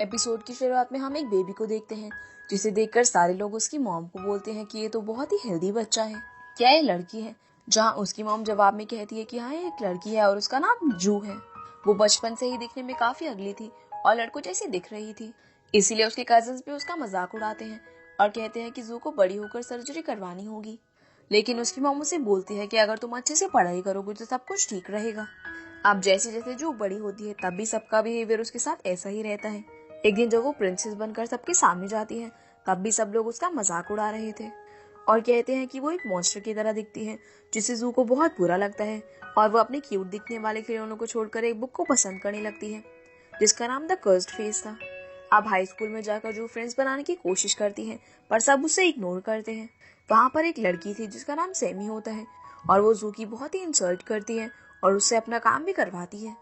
Episode की शुरुआत में हम एक बेबी को देखते हैं जिसे देखकर सारे लोग उसकी मॉम को बोलते हैं कि ये तो बहुत ही हेल्दी बच्चा है, क्या ये लड़की है? जहाँ उसकी मॉम जवाब में कहती है कि हाँ ये एक लड़की है और उसका नाम जू है। वो बचपन से ही दिखने में काफी अगली थी और लड़कों जैसी दिख रही थी, इसीलिए उसके कजन्स भी उसका मजाक उड़ाते हैं और कहते हैं कि जू को बड़ी होकर सर्जरी करवानी होगी। लेकिन उसकी मॉम उसे बोलती है कि अगर तुम अच्छे से पढ़ाई करोगे तो सब कुछ ठीक रहेगा। अब जैसे जैसे जू बड़ी होती है तब भी सबका बिहेवियर उसके साथ ऐसा ही रहता है। एक दिन जब वो प्रिंसेस बनकर सबके सामने जाती है तब भी सब लोग उसका मजाक उड़ा रहे थे और कहते हैं कि वो एक मॉन्स्टर की तरह दिखती है, जिससे जू को बहुत बुरा लगता है और वो अपने क्यूट दिखने वाले खिलौनों को छोड़कर एक बुक को पसंद करने लगती है जिसका नाम द कर्स्ड फेस था। अब हाई स्कूल में जाकर जू फ्रेंड्स बनाने की कोशिश करती है पर सब उसे इग्नोर करते हैं। वहाँ पर एक लड़की थी जिसका नाम सैमी होता है और वो जू की बहुत ही इंसल्ट करती है और उससे अपना काम भी करवाती है।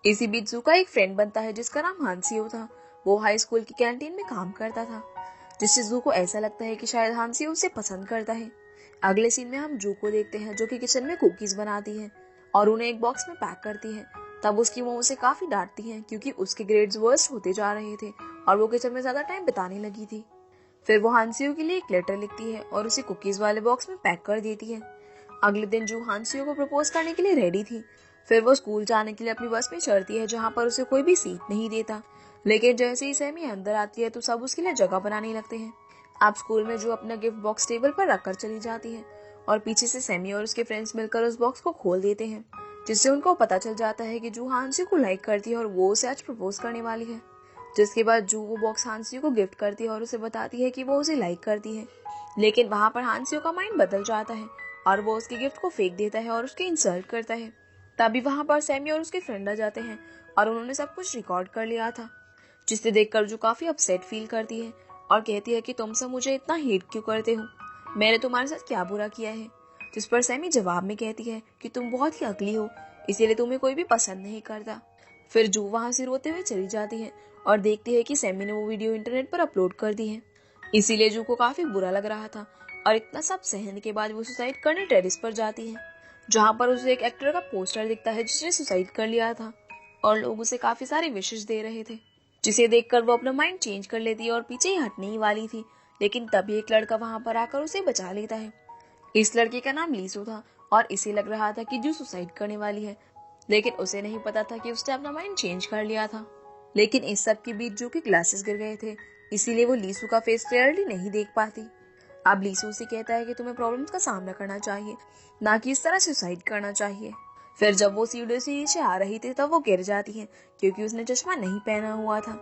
इसी बीच जू का एक फ्रेंड बनता है जिसका नाम हांसियो था। वो हाई स्कूल की कैंटीन में काम करता था, जिससे जू को ऐसा लगता है कि शायद हांसियो उसे पसंद करता है। अगले सीन में हम जू को देखते हैं जो कि किचन में कुकीज बनाती है और उन्हें एक बॉक्स में पैक करती है। तब उसकी मॉम उसे काफी डांटती है क्योंकि उसके ग्रेड्स वर्स्ट होते जा रहे थे और वो किचन में ज्यादा टाइम बिताने लगी थी। फिर वो हांसियो के लिए एक लेटर लिखती है और उसे कुकीज वाले बॉक्स में पैक कर देती है। अगले दिन जू हांसियो को प्रपोज करने के लिए रेडी थी। फिर वो स्कूल जाने के लिए अपनी बस में चढ़ती है जहाँ पर उसे कोई भी सीट नहीं देता, लेकिन जैसे ही सैमी अंदर आती है तो सब उसके लिए जगह बनाने लगते हैं। अब स्कूल में जो अपना गिफ्ट बॉक्स टेबल पर रखकर चली जाती है और पीछे से सैमी और उसके फ्रेंड्स मिलकर उस बॉक्स को खोल देते हैं, जिससे उनको पता चल जाता है कि जू हांसियो को लाइक करती है और वो उसे आज प्रपोज करने वाली है। जिसके बाद जू वो बॉक्स हांसियो को गिफ्ट करती है और उसे बताती है कि वो उसे लाइक करती है। लेकिन वहाँ पर हांसियो का माइंड बदल जाता है और वो उसके गिफ्ट को फेंक देता है और उसकी इंसल्ट करता है। तभी वहाँ पर सैमी और उसके फ्रेंड आ जाते हैं और उन्होंने सब कुछ रिकॉर्ड कर लिया था, जिसे देखकर जो काफी अपसेट फील करती है और कहती है कि तुम सब मुझे इतना हेट क्यों करते हो, मैंने तुम्हारे साथ क्या बुरा किया है? जिस पर सैमी जवाब में कहती है कि तुम बहुत ही अगली हो, इसीलिए तुम्हें कोई भी पसंद नहीं करता। फिर जू वहाँ से रोते हुए चली जाती है और देखती है कि सैमी ने वो वीडियो इंटरनेट पर अपलोड कर दी है। इसीलिए जू को काफी बुरा लग रहा था और इतना सब सहने के बाद वो सुसाइड करने टेरेस पर जाती है, जहाँ पर उसे एक एक्टर का पोस्टर दिखता है जिसने सुसाइड कर लिया था और लोग उसे काफी सारे विशेष दे रहे थे, जिसे देखकर वो अपना माइंड चेंज कर लेती है और पीछे ही हटने ही वाली थी। लेकिन तभी एक लड़का वहाँ पर आकर उसे बचा लेता है। इस लड़के का नाम लीसू था और इसे लग रहा था कि जू सुसाइड करने वाली है, लेकिन उसे नहीं पता था कि उसने अपना माइंड चेंज कर लिया था। लेकिन इस सब के बीच जू के ग्लासेस गिर गए थे, इसीलिए वो लीसू का फेस क्लियरली नहीं देख पाती। अब लीसू उसे कहता है कि तुम्हें प्रॉब्लम्स का सामना करना चाहिए, ना कि इस तरह सुसाइड करना चाहिए। फिर जब वो सीढ़ियों से नीचे आ रही थी तब वो गिर जाती है क्योंकि उसने चश्मा नहीं पहना हुआ था,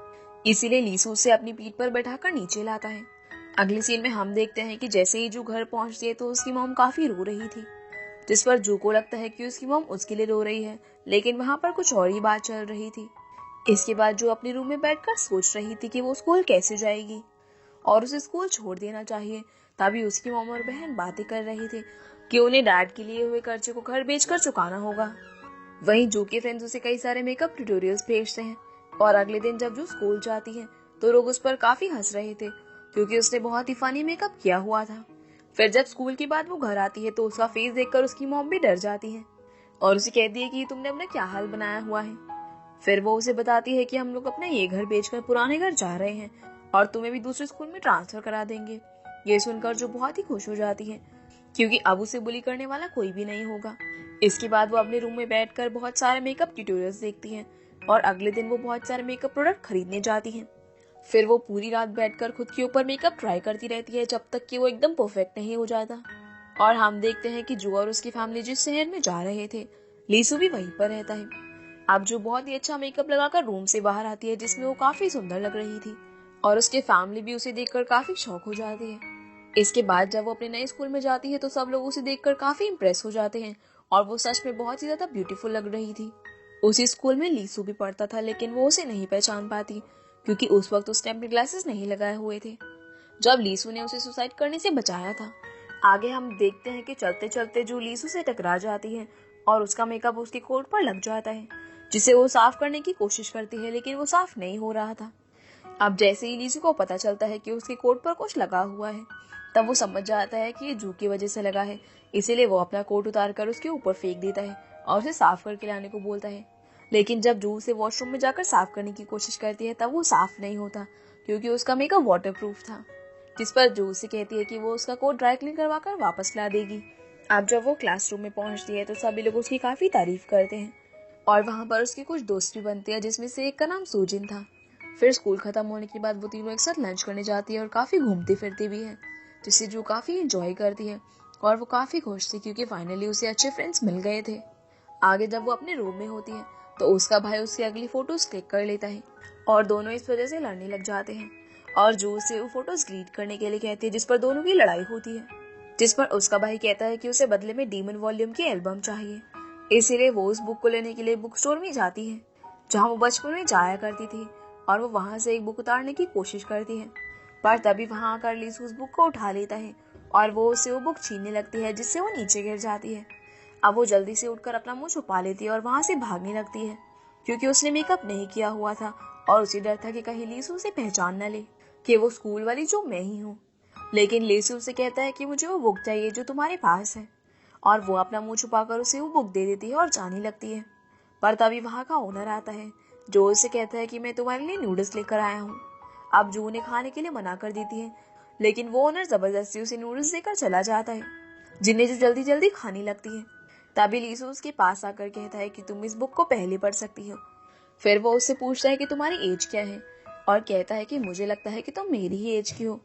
इसीलिए लीसू उसे अपनी पीठ पर बैठाकर नीचे लाता है। अगले सीन में हम देखते हैं कि जैसे ही जू घर पहुंचती है तो उसकी मॉम काफी रो रही थी, जिस पर जू को लगता है कि उसकी मॉम उसके लिए रो रही है, लेकिन वहाँ पर कुछ और ही बात चल रही थी। इसके बाद जू अपने रूम में बैठकर सोच रही थी कि वो स्कूल कैसे जाएगी और उसे स्कूल छोड़ देना चाहिए। तभी उसकी मॉम और बहन बातें कर रही थी कि उन्हें डैड के लिए हुए कर्जे को घर बेचकर चुकाना होगा। वहीं जू के फ्रेंड्स उसे कई सारे मेकअप ट्यूटोरियल्स भेजते हैं और अगले दिन जब जू स्कूल जाती है तो लोग उस पर काफी हंस रहे थे क्योंकि उसने बहुत ही फनी मेकअप किया हुआ था। फिर जब स्कूल के बाद वो घर आती है तो उसका फेस देखकर उसकी मॉम भी डर जाती है और उसे कहती है कि तुमने अपना क्या हाल बनाया हुआ है। फिर वो उसे बताती है कि हम लोग अपना ये घर बेचकर पुराने घर जा रहे हैं और तुम्हें भी दूसरे स्कूल में ट्रांसफर करा देंगे। ये सुनकर जो बहुत ही खुश हो जाती है क्योंकि अब उसे बुली करने वाला कोई भी नहीं होगा। इसके बाद वो अपने रूम में बैठकर बहुत सारे मेकअप ट्यूटोरियल्स देखती है और अगले दिन वो बहुत सारे मेकअप प्रोडक्ट खरीदने जाती है। फिर वो पूरी रात बैठकर खुद के ऊपर मेकअप ट्राई करती रहती है जब तक कि वो एकदम परफेक्ट नहीं हो जाता। और हम देखते हैं कि जू और उसकी फैमिली जिस शहर में जा रहे थे, लीसू भी वहीं पर रहता है। अब जो बहुत ही अच्छा मेकअप लगाकर रूम से बाहर आती है जिसमें वो काफी सुंदर लग रही थी और उसके फैमिली भी उसे देखकर काफी शॉक हो जाती है। इसके बाद जब वो अपने नए स्कूल में जाती है तो सब लोग उसे देखकर काफी इम्प्रेस हो जाते हैं और वो सच में बहुत ही ज्यादा ब्यूटीफुल लग रही थी। उसी स्कूल में लीसू भी पढ़ता था, लेकिन वो उसे नहीं पहचान पाती क्योंकि उस वक्त उसने अपने ग्लासेस नहीं लगाए हुए थे जब लीसू ने उसे सुसाइड करने से बचाया था। आगे हम देखते हैं कि चलते चलते जो लीसू से टकरा जाती है और उसका मेकअप उसके कोट पर लग जाता है, जिसे वो साफ करने की कोशिश करती है लेकिन वो साफ नहीं हो रहा था। अब जैसे ही लीसू को पता चलता है कि उसके कोट पर कुछ लगा हुआ है तब वो समझ जाता है कि ये जू की वजह से लगा है, इसीलिए वो अपना कोट उतार कर उसके ऊपर फेंक देता है और उसे साफ करके लाने को बोलता है। लेकिन जब जू उसे वॉशरूम में जाकर साफ करने की कोशिश करती है तब वो साफ नहीं होता क्योंकि उसका मेकअप वाटरप्रूफ था। जिस पर जू उसे कहती है कि वो उसका कोट ड्राई क्लीन करवा कर वापस ला देगी। अब जब वो क्लासरूम में पहुंचती है तो सभी लोग उसकी काफी तारीफ करते हैं और वहां पर उसके कुछ दोस्त भी बनते हैं जिसमें से एक का नाम सूजिन था। फिर स्कूल खत्म होने के बाद वो तीनों एक साथ लंच करने जाती है और काफी घूमती फिरती भी है, जिससे जू काफी एंजॉय करती है और वो काफी खुश थी क्योंकि फाइनली उसे अच्छे फ्रेंड्स मिल गए थे। आगे जब वो अपने रूम में होती है तो उसका भाई उसकी अगली फोटोज क्लिक कर लेता है और दोनों इस वजह से लड़ने लग जाते हैं और जू उसे वो फोटोज डिलीट करने के लिए कहती है, जिस पर दोनों की लड़ाई होती है। जिस पर उसका भाई कहता है कि उसे बदले में डीमन वॉल्यूम की एल्बम चाहिए, इसीलिए वो उस बुक को लेने के लिए बुक स्टोर में जाती है जहाँ वो बचपन में जाया करती थी और वो वहां से एक बुक उतारने की कोशिश करती है। पर तभी वहां आकर लीसू उस बुक को उठा लेता है और वो उसे वो बुक छीनने लगती है, जिससे वो नीचे गिर जाती है। अब वो जल्दी से उठकर अपना मुंह छुपा लेती है और वहां से भागने लगती है क्योंकि उसने मेकअप नहीं किया हुआ था और उसे डर था कि कहीं लीसू उसे पहचान न ले कि वो स्कूल वाली जो मैं ही हूँ। लेकिन लीसू उसे कहता है कि मुझे वो बुक चाहिए जो तुम्हारे पास है और वो अपना मुंह छुपाकर उसे वो बुक दे देती है और जाने लगती है। पर तभी वहां का ओनर आता है जो उसे कहता है कि मैं तुम्हारे लिए नूडल्स लेकर आया हूँ। अब जू ने खाने के लिए मना कर देती है लेकिन वो ओनर जबरदस्ती उसे नूडल्स देकर चला जाता है जिन्हें जो जल्दी जल्दी खाने लगती है। तभी लीसू उसके पास आकर कहता है कि तुम इस बुक को पहले पढ़ सकती हो। फिर वो उससे पूछता है कि तुम्हारी एज क्या है और कहता है कि मुझे लगता है कि तुम मेरी ही एज की हो।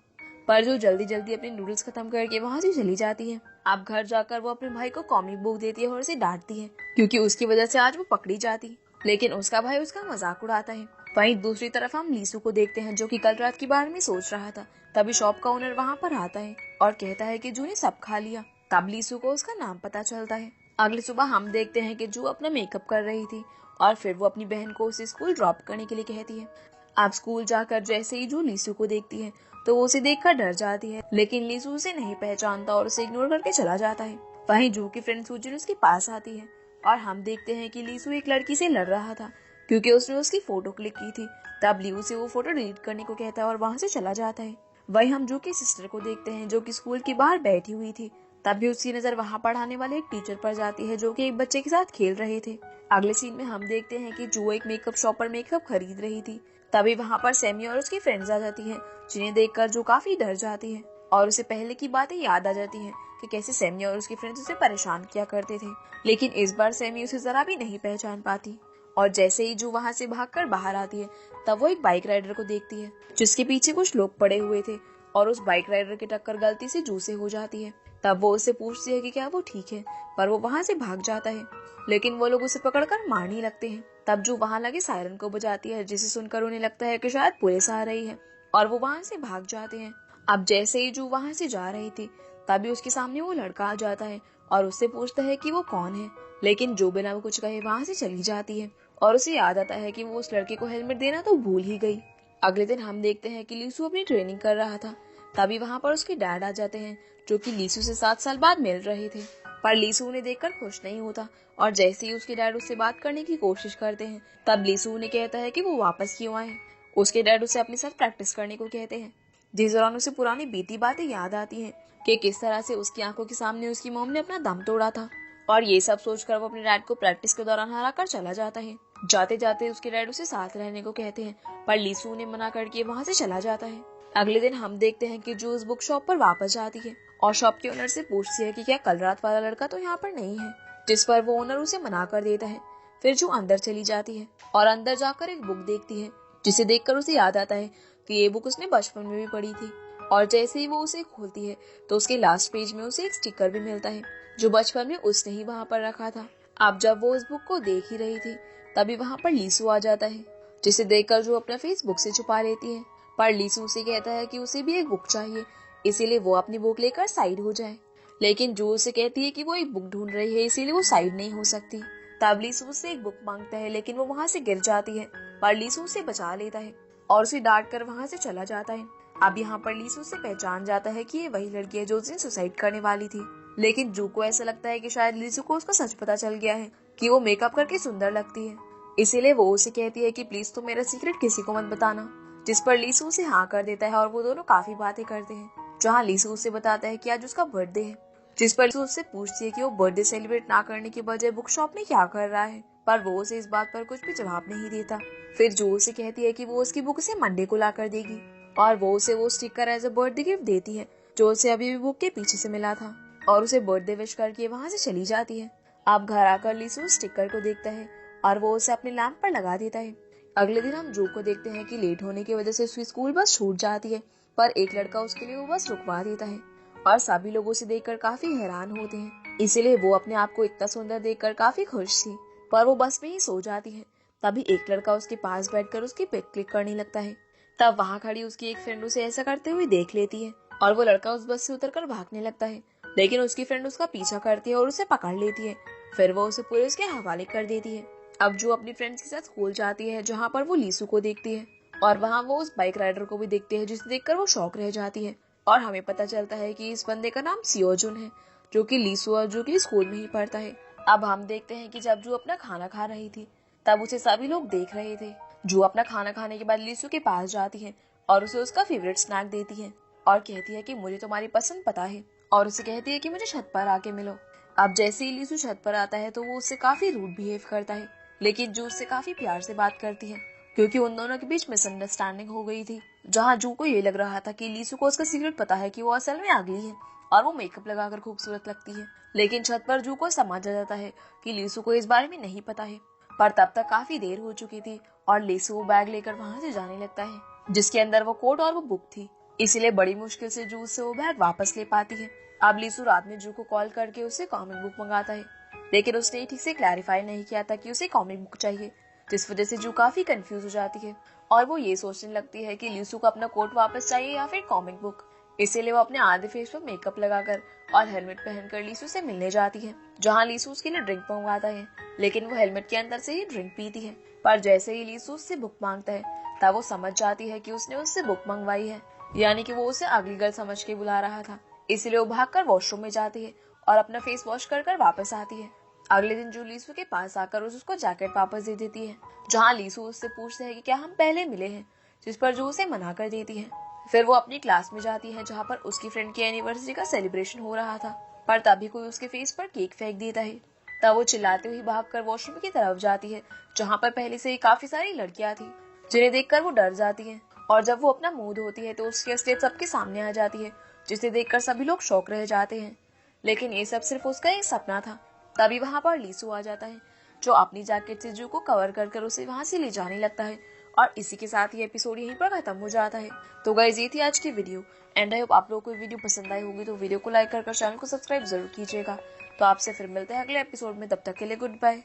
पर जो जल्दी जल्दी अपने नूडल्स खत्म करके वहां से चली जाती है। अब घर जाकर वो अपने भाई को कॉमिक बुक देती है और उसे डांटती है क्योंकि उसकी वजह से आज वो पकड़ी जाती, लेकिन उसका भाई उसका मजाक उड़ाता है। वहीं दूसरी तरफ हम लीसू को देखते हैं जो कि कल रात के बारे में सोच रहा था। तभी शॉप का ओनर वहां पर आता है और कहता है कि जू ने सब खा लिया। तब लीसू को उसका नाम पता चलता है। अगली सुबह हम देखते हैं कि जू अपना मेकअप कर रही थी और फिर वो अपनी बहन को उसे स्कूल ड्रॉप करने के लिए कहती है। अब स्कूल जाकर जैसे ही जू लीसू को देखती है तो वो उसे देखकर डर जाती है, लेकिन लीसू उसे नहीं पहचानता और उसे इग्नोर करके चला जाता है। वहीं जू की फ्रेंड सूजिन उसके पास आती है और हम देखते हैं कि लीसू एक लड़की से लड़ रहा था क्योंकि उसने उसकी फोटो क्लिक की थी। तब लीसू से वो फोटो डिलीट करने को कहता है और वहां से चला जाता है। वहीं हम जू की सिस्टर को देखते हैं जो कि स्कूल के बाहर बैठी हुई थी। तभी उसकी नजर वहां पढ़ाने वाले एक टीचर पर जाती है जो कि एक बच्चे के साथ खेल रहे थे। अगले सीन में हम देखते हैं कि जू एक मेकअप शॉप पर मेकअप खरीद रही थी। तभी वहां पर सैमी और उसकी फ्रेंड्स आ जाती हैं जिन्हें देखकर जू काफी डर जाती है और उसे पहले की बातें याद आ जाती हैं कि कैसे सैमी और उसकी फ्रेंड्स उसे परेशान किया करते थे। लेकिन इस बार सैमी उसे जरा भी नहीं पहचान पाती और जैसे ही जू वहां से भागकर बाहर आती है तब वो एक बाइक राइडर को देखती है जिसके पीछे कुछ लोग पड़े हुए थे और उस बाइक राइडर की टक्कर गलती से जू से हो जाती है। तब वो उससे पूछती है कि क्या वो ठीक है, पर वो वहां से भाग जाता है, लेकिन वो लोग उसे पकड़कर मारने लगते हैं। तब जू वहां लगे सायरन को बजाती है जिसे सुनकर उन्हें लगता है कि शायद पुलिस आ रही है और वो वहां से भाग जाते हैं। अब जैसे ही जू वहां से जा रही थी तभी उसके सामने वो लड़का आ जाता है और उससे पूछता है कि वो कौन है, लेकिन जो बिना वो कुछ कहे वहां से चली जाती है और उसे याद आता है कि वो उस लड़के को हेलमेट देना तो भूल ही गई। अगले दिन हम देखते हैं कि लीसू अपनी ट्रेनिंग कर रहा था। तभी वहां पर उसके डैड आ जाते हैं जो कि लीसू से 7 साल बाद मिल रहे थे, पर लीसू उन्हें देखकर खुश नहीं होता और जैसे ही उसके डैड उससे बात करने की कोशिश करते हैं तब लीसू उन्हें कहता है कि वो वापस क्यों आए। उसके डैड उसे अपने साथ प्रैक्टिस करने को कहते हैं, जिस दौरान उसे पुरानी बीती बातें याद आती हैं कि किस तरह से उसकी आंखों के सामने उसकी मॉम ने अपना दम तोड़ा था। और ये सब सोचकर वो अपने डैड को प्रैक्टिस के दौरान हरा कर चला जाता है। जाते जाते उसके डैड उसे साथ रहने को कहते हैं, पर लीसू उन्हें मना करके वहां से चला जाता है। अगले दिन हम देखते हैं कि जूस बुक शॉप पर वापस जाती है और शॉप के ओनर से पूछती है कि क्या कल रात वाला लड़का तो यहाँ पर नहीं है, जिस पर वो ओनर उसे मना कर देता है। फिर जो अंदर चली जाती है और अंदर जाकर एक बुक देखती है जिसे देखकर उसे याद आता है कि ये बुक उसने बचपन में भी पढ़ी थी। और जैसे ही वो उसे खोलती है तो उसके लास्ट पेज में उसे एक स्टिकर भी मिलता है जो बचपन में उसने ही वहां पर रखा था। अब जब वो उस बुक को देख ही रही थी तभी वहां पर लीसू आ जाता है, जिसे देखकर जो अपना फेस बुक से छुपा लेती है। पर लीसू उसे कहता है कि उसे भी एक बुक चाहिए, इसीलिए वो अपनी बुक लेकर साइड हो जाए। लेकिन जो उसे कहती है कि वो एक बुक ढूंढ रही है इसीलिए वो साइड नहीं हो सकती। तब लीसू उससे एक बुक मांगता है लेकिन वो वहां से गिर जाती है, पर लीसू उसे बचा लेता है और उसे डांट कर वहां से चला जाता है। अब यहाँ पर लीसू से पहचान जाता है कि ये वही लड़की है जो उस दिन सुसाइड करने वाली थी। लेकिन जू को ऐसा लगता है कि शायद लीसू को उसका सच पता चल गया है कि वो मेकअप करके सुंदर लगती है, इसीलिए वो उसे कहती है कि प्लीज तुम मेरा सीक्रेट किसी को मत बताना, जिस पर लीसू उसे हाँ कर देता है और वो दोनों काफी बातें करते हैं। जहाँ लीसू उसे बताता है कि आज उसका बर्थडे है, जिस पर लीसू उससे पूछती है कि वो बर्थडे सेलिब्रेट ना करने के बजाय बुक शॉप में क्या कर रहा है। पर वो उसे इस बात पर कुछ भी जवाब नहीं देता। फिर जो उसे कहती है कि वो उसकी बुक उसे मंडे को ला कर देगी और वो उसे वो sticker as a birthday gift देती है जो उसे अभी भी बुक के पीछे से मिला था, और उसे बर्थडे विश करके वहाँ से चली जाती है। अब घर आकर लीसू स्टिकर को देखता है और वो उसे अपने लैंप पर लगा देता है। अगले दिन हम जो को देखते हैं कि लेट होने की वजह से उसकी स्कूल बस छूट जाती है, पर एक लड़का उसके लिए वो बस रुकवा देता है और सभी लोग उसे देखकर काफी हैरान होते हैं। इसीलिए वो अपने आप को इतना सुंदर देखकर काफी खुश थी, पर वो बस में ही सो जाती है। तभी एक लड़का उसके पास बैठकर उसकी पिक क्लिक करने लगता है। तब वहाँ खड़ी उसकी एक फ्रेंड उसे ऐसा करते हुए देख लेती है और वो लड़का उस बस से उतरकर भागने लगता है, लेकिन उसकी फ्रेंड उसका पीछा करती है और उसे पकड़ लेती है। फिर वो उसे पुलिस के हवाले कर देती है। अब जो अपनी फ्रेंड्स के साथ स्कूल जाती है जहाँ पर वो लीसू को देखती है और वहाँ वो उस बाइक राइडर को भी देखती है जिसे देखकर वो शॉक रह जाती है। और हमें पता चलता है कि इस बंदे का नाम सियोजुन है जो कि लीसू और जो कि स्कूल में ही पढ़ता है। अब हम देखते हैं कि जब जो अपना खाना खा रही थी तब उसे सभी लोग देख रहे थे। जो अपना खाना खाने के बाद लीसू के पास जाती है और उसे उसका फेवरेट स्नैक देती है और कहती है कि मुझे तुम्हारी पसंद पता है, और उसे कहती है कि मुझे छत पर आके मिलो। अब जैसे ही लीसू छत पर आता है तो वो उससे काफी रूड बिहेव करता है, लेकिन जो उससे काफी प्यार से बात करती है क्योंकि उन दोनों के बीच मिसअंडरस्टैंडिंग हो गई थी। जहाँ जू को ये लग रहा था कि लीसू को उसका सीक्रेट पता है कि वो असल में अगली है और वो मेकअप लगाकर खूबसूरत लगती है, लेकिन छत पर जू को समझ आ जाता है कि लीसू को इस बारे में नहीं पता है। पर तब तक काफी देर हो चुकी थी और लीसू वो बैग लेकर वहाँ से जाने लगता है जिसके अंदर वो कोट और वो बुक थी। इसीलिए बड़ी मुश्किल से जू से वो बैग वापस ले पाती है। अब लीसू रात में जू को कॉल करके उससे कॉमिक बुक मंगाता है, लेकिन उसने ठीक से क्लैरिफाई नहीं किया था कि उसे कॉमिक बुक चाहिए, जिस वजह से जू काफी कंफ्यूज हो जाती है और वो ये सोचने लगती है कि लीसू को अपना कोट वापस चाहिए या फिर कॉमिक बुक। इसीलिए वो अपने आधे फेस पर मेकअप लगाकर और हेलमेट पहनकर लीसू से मिलने जाती है, जहाँ लीसू उसके लिए ड्रिंक मंगवाता है, लेकिन वो हेलमेट के अंदर से ही ड्रिंक पीती है। पर जैसे ही लीसू उससे बुक मांगता है तब वो समझ जाती है कि उसने उससे बुक मंगवाई है, यानी कि वो उसे अगली गर्ल समझ के बुला रहा था। इसीलिए वो भागकर वॉशरूम में जाती है और अपना फेस वॉश कर वापस आती है। अगले दिन जो लीसू के पास आकर उसको जैकेट वापस दे देती है, जहाँ लीसू उससे पूछते है कि क्या हम पहले मिले हैं, जिस पर जो उसे मना कर देती है। फिर वो अपनी क्लास में जाती है जहाँ पर उसकी फ्रेंड की एनिवर्सरी का सेलिब्रेशन हो रहा था, पर तभी कोई उसके फेस पर केक फेंक देता है। तब वो चिल्लाते हुए भागकर वॉशरूम की तरफ जाती है जहाँ पर पहले से ही काफी सारी लड़कियां थी, जिन्हें देखकर वो डर जाती है। और जब वो अपना मुंह धोती है तो उसकी असलियत सबके सामने आ जाती है, जिसे देखकर सभी लोग शॉक रह जाते हैं। लेकिन ये सब सिर्फ उसका एक सपना था। तभी वहाँ पर लीसू आ जाता है जो अपनी जैकेट से जू को कवर कर उसे वहाँ से ले जाने लगता है, और इसी के साथ ये एपिसोड यहीं पर खत्म हो जाता है। तो गाइस ये थी आज की वीडियो एंड आई होप आप लोगों को वीडियो पसंद आई होगी, तो वीडियो को लाइक कर चैनल को सब्सक्राइब जरूर कीजिएगा। तो आपसे फिर मिलते हैं अगले एपिसोड में, तब तक के लिए गुड बाय।